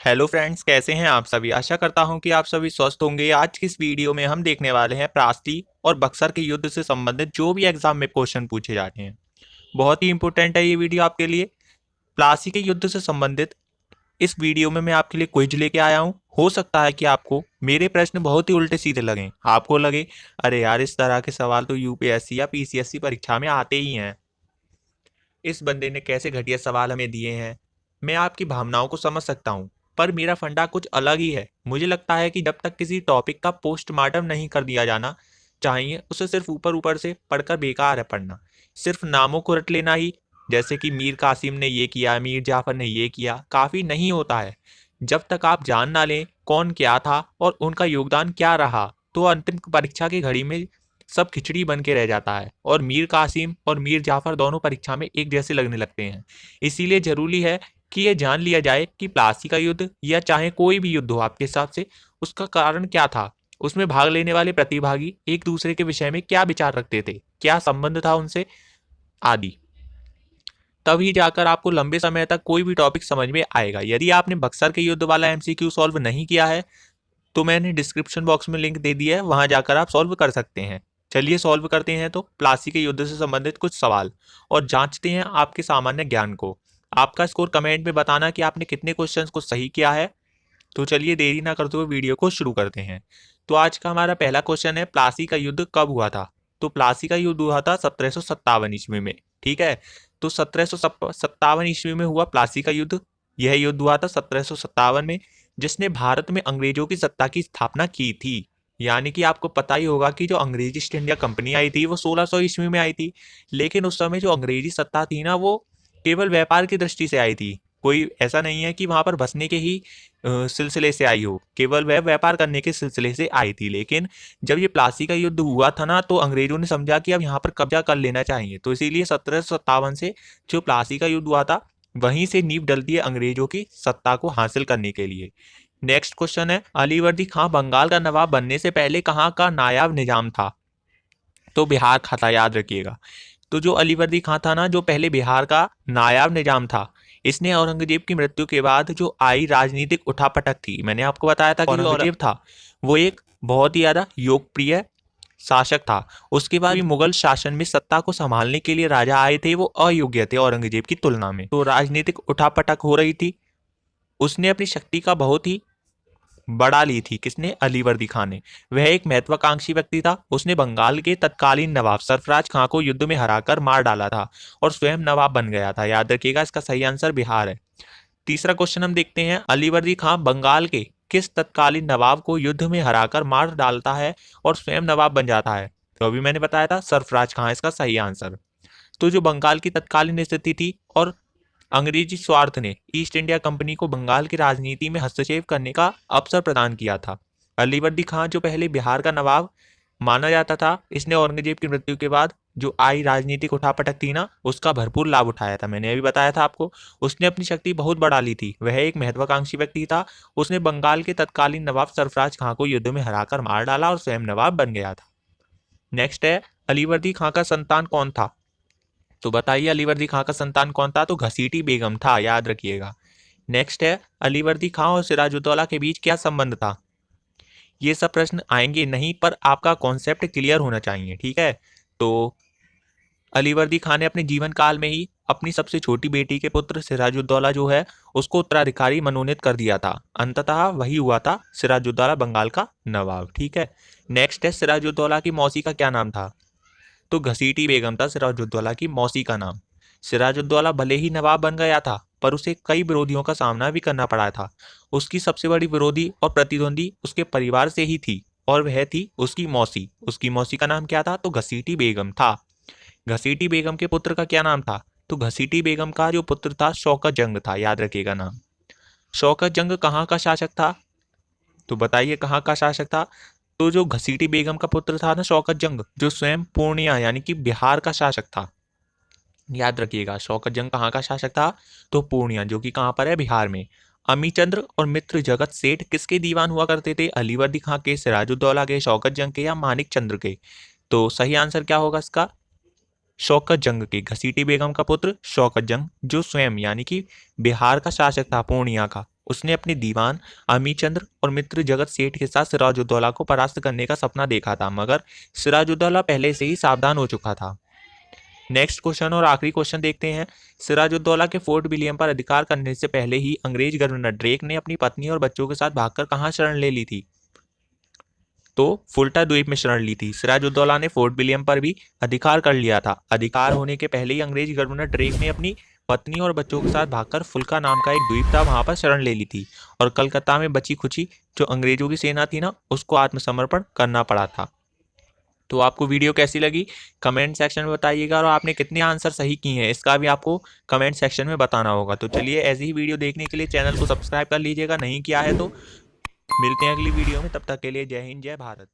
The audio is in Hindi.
हेलो फ्रेंड्स, कैसे हैं आप सभी। आशा करता हूं कि आप सभी स्वस्थ होंगे। आज की इस वीडियो में हम देखने वाले हैं प्लासी और बक्सर के युद्ध से संबंधित जो भी एग्जाम में क्वेश्चन पूछे जाते हैं। बहुत ही इंपॉर्टेंट है ये वीडियो आपके लिए। प्लासी के युद्ध से संबंधित इस वीडियो में मैं आपके लिए क्विज लेके आया हूं। हो सकता है कि आपको मेरे प्रश्न बहुत ही उल्टे सीधे लगें, आपको लगे अरे यार इस तरह के सवाल तो यूपीएससी या पीसीएससी परीक्षा में आते ही हैं, इस बंदे ने कैसे घटिया सवाल हमें दिए हैं। मैं आपकी भावनाओं को समझ सकता हूँ, पर मेरा फंडा कुछ अलग ही है। मुझे लगता है कि जब तक किसी टॉपिक का पोस्टमार्टम नहीं कर दिया जाना चाहिए, उसे सिर्फ ऊपर ऊपर से पढ़कर बेकार है पढ़ना। सिर्फ नामों को रट लेना ही, जैसे कि मीर कासिम ने ये किया, मीर जाफर ने ये किया, काफ़ी नहीं होता है। जब तक आप जान ना लें कौन क्या था और उनका योगदान क्या रहा, तो अंतिम परीक्षा की घड़ी में सब खिचड़ी बन के रह जाता है और मीर कासिम और मीर जाफर दोनों परीक्षा में एक जैसे लगने लगते हैं। इसीलिए जरूरी है कि यह जान लिया जाए कि प्लासी का युद्ध या चाहे कोई भी युद्ध हो आपके हिसाब से, उसका कारण क्या था, उसमें भाग लेने वाले प्रतिभागी एक दूसरे के विषय में क्या विचार रखते थे, क्या संबंध था उनसे, आदि। तभी जाकर आपको लंबे समय तक कोई भी टॉपिक समझ में आएगा। यदि आपने बक्सर के युद्ध वाला एमसीक्यू सॉल्व नहीं किया है तो मैंने डिस्क्रिप्शन बॉक्स में लिंक दे दिया है, वहां जाकर आप सॉल्व कर सकते हैं। चलिए सॉल्व करते हैं तो प्लासी के युद्ध से संबंधित कुछ सवाल और जांचते हैं आपके सामान्य ज्ञान को। आपका स्कोर कमेंट में बताना कि आपने कितने क्वेश्चंस को सही किया है। तो चलिए देरी ना करते हुए वीडियो को शुरू करते हैं। तो आज का हमारा पहला क्वेश्चन है, प्लासी का युद्ध कब हुआ था। तो प्लासी का युद्ध हुआ था 1757 ईस्वी में। ठीक है, तो 1757 ईस्वी में हुआ प्लासी का युद्ध। यह युद्ध हुआ था 1757 में, जिसने भारत में अंग्रेजों की सत्ता की स्थापना की थी। यानी कि आपको पता ही होगा कि जो अंग्रेजी ईस्ट इंडिया कंपनी आई थी वो 1600 ईस्वी में आई थी। लेकिन उस समय जो अंग्रेजी सत्ता थी ना, वो केवल व्यापार की दृष्टि से आई थी। कोई ऐसा नहीं है कि वहां पर बसने के ही सिलसिले से आई हो, केवल वह व्यापार करने के सिलसिले से आई थी। लेकिन जब ये प्लासी का युद्ध हुआ था ना, तो अंग्रेजों ने समझा कि अब यहाँ पर कब्जा कर लेना चाहिए। तो इसीलिए 1757 से जो प्लासी का युद्ध हुआ था, वहीं से नींव डलती है अंग्रेजों की सत्ता को हासिल करने के लिए। नेक्स्ट क्वेश्चन है, अलीवर्दी खां बंगाल का नवाब बनने से पहले कहाँ का नायाब निजाम था। तो बिहार का था, याद रखिएगा। तो जो अलीवर्दी खां था ना, जो पहले बिहार का नायाब निजाम था, इसने औरंगजेब की मृत्यु के बाद जो आई राजनीतिक उठापटक थी, मैंने आपको बताया था कि जो औरंगजेब था वो एक बहुत ही ज्यादा योगप्रिय शासक था। उसके बाद भी मुगल शासन में सत्ता को संभालने के लिए राजा आए थे, वो अयोग्य थे औरंगजेब की तुलना में। तो राजनीतिक उठापटक हो रही थी, उसने अपनी शक्ति का बहुत ही बढ़ा ली थी। किसने? अलीवर्दी खान ने। वह एक महत्वाकांक्षी व्यक्ति था। उसने बंगाल के तत्कालीन नवाब सरफराज खां को युद्ध में हराकर मार डाला था और स्वयं नवाब बन गया था। याद रखिएगा, इसका सही आंसर बिहार है। तीसरा क्वेश्चन हम देखते हैं, अलीवर्दी खां बंगाल के किस तत्कालीन नवाब को युद्ध में हराकर मार डालता है और स्वयं नवाब बन जाता है। तो अभी मैंने बताया था सरफराज खां इसका सही आंसर। तो जो बंगाल की तत्कालीन स्थिति थी और अंग्रेजी स्वार्थ ने ईस्ट इंडिया कंपनी को बंगाल की राजनीति में हस्तक्षेप करने का अवसर प्रदान किया था। अलीवर्दी खां जो पहले बिहार का नवाब माना जाता था, इसने औरंगजेब की मृत्यु के बाद जो आई राजनीतिक उठापटक थी ना, उसका भरपूर लाभ उठाया था। मैंने अभी बताया था आपको, उसने अपनी शक्ति बहुत बढ़ा ली थी। वह एक महत्वाकांक्षी व्यक्ति था। उसने बंगाल के तत्कालीन नवाब सरफराज खां को युद्ध में हराकर मार डाला और स्वयं नवाब बन गया था। नेक्स्ट है, अलीवर्दी खां का संतान कौन था। तो बताइए अलीवर्दी खां का संतान कौन था। तो घसीटी बेगम था, याद रखिएगा। नेक्स्ट है, अलीवर्दी खां और सिराजुद्दौला के बीच क्या संबंध था। ये सब प्रश्न आएंगे नहीं, पर आपका कॉन्सेप्ट क्लियर होना चाहिए। ठीक है, तो अलीवर्दी खान ने अपने जीवन काल में ही अपनी सबसे छोटी बेटी के पुत्र सिराजुद्दौला जो है, उसको उत्तराधिकारी मनोनीत कर दिया था। अंततः वही हुआ था सिराजुद्दौला बंगाल का नवाब। ठीक है, नेक्स्ट है, सिराजुद्दौला की मौसी का क्या नाम था। तो घसीटी बेगम था सिराजुद्दौला की मौसी का नाम। सिराजुद्दौला भले ही नवाब बन गया था, पर उसे कई विरोधियों का सामना भी करना पड़ा था। उसकी सबसे बड़ी विरोधी और प्रतिद्वंदी उसके परिवार से ही थी, और वह थी उसकी मौसी। उसकी मौसी का नाम क्या था। तो घसीटी बेगम था। घसीटी बेगम के पुत्र का क्या नाम था। तो घसीटी बेगम का जो पुत्र था शौकत जंग था, याद रखिएगा नाम। शौकत जंग कहाँ का शासक था। तो बताइए कहाँ का शासक था। तो जो घसीटी बेगम का पुत्र था ना शौकत जंग, जो स्वयं पूर्णिया यानी कि बिहार का शासक था। याद रखिएगा, शौकत जंग कहाँ का शासक था। तो पूर्णिया, जो कि कहाँ पर है, बिहार में। अमीचंद्र और मित्र जगत सेठ किसके दीवान हुआ करते थे। अलीवर्दी खां के, सिराजुद्दौला के, शौकत जंग के या मानिक चंद्र के। तो सही आंसर क्या होगा इसका। शौकत जंग के। घसीटी बेगम का पुत्र शौकत जंग, जो स्वयं यानी कि बिहार का शासक था पूर्णिया का, उसने अपने दीवान अमीचंद्र और मित्र जगत सेठ के साथ सिराजुद्दौला को परास्त करने का सपना देखा था, मगर सिराजुद्दौला पहले से ही सावधान हो चुका था। नेक्स्ट क्वेश्चन और आखिरी क्वेश्चन देखते हैं। सिराजुद्दौला के फोर्ट विलियम पर अधिकार करने से पहले ही अंग्रेज गवर्नर ड्रेक ने अपनी पत्नी और बच्चों के साथ भागकर कहां शरण ले ली थी? तो फुल्टा द्वीप में शरण ली थी। सिराजुद्दौला ने फोर्ट विलियम पर भी अधिकार कर लिया था। अधिकार होने के पहले ही अंग्रेज गवर्नर ड्रेक ने अपनी पत्नी और बच्चों के साथ भागकर फुल्का नाम का एक द्वीप था वहां पर शरण ले ली थी, और कलकत्ता में बची खुची जो अंग्रेजों की सेना थी ना, उसको आत्मसमर्पण करना पड़ा था। तो आपको वीडियो कैसी लगी कमेंट सेक्शन में बताइएगा, और आपने कितने आंसर सही किए हैं इसका भी आपको कमेंट सेक्शन में बताना होगा। तो चलिए, ऐसी ही वीडियो देखने के लिए चैनल को सब्सक्राइब कर लीजिएगा, नहीं किया है तो। मिलते हैं अगली वीडियो में, तब तक के लिए जय हिंद जय भारत।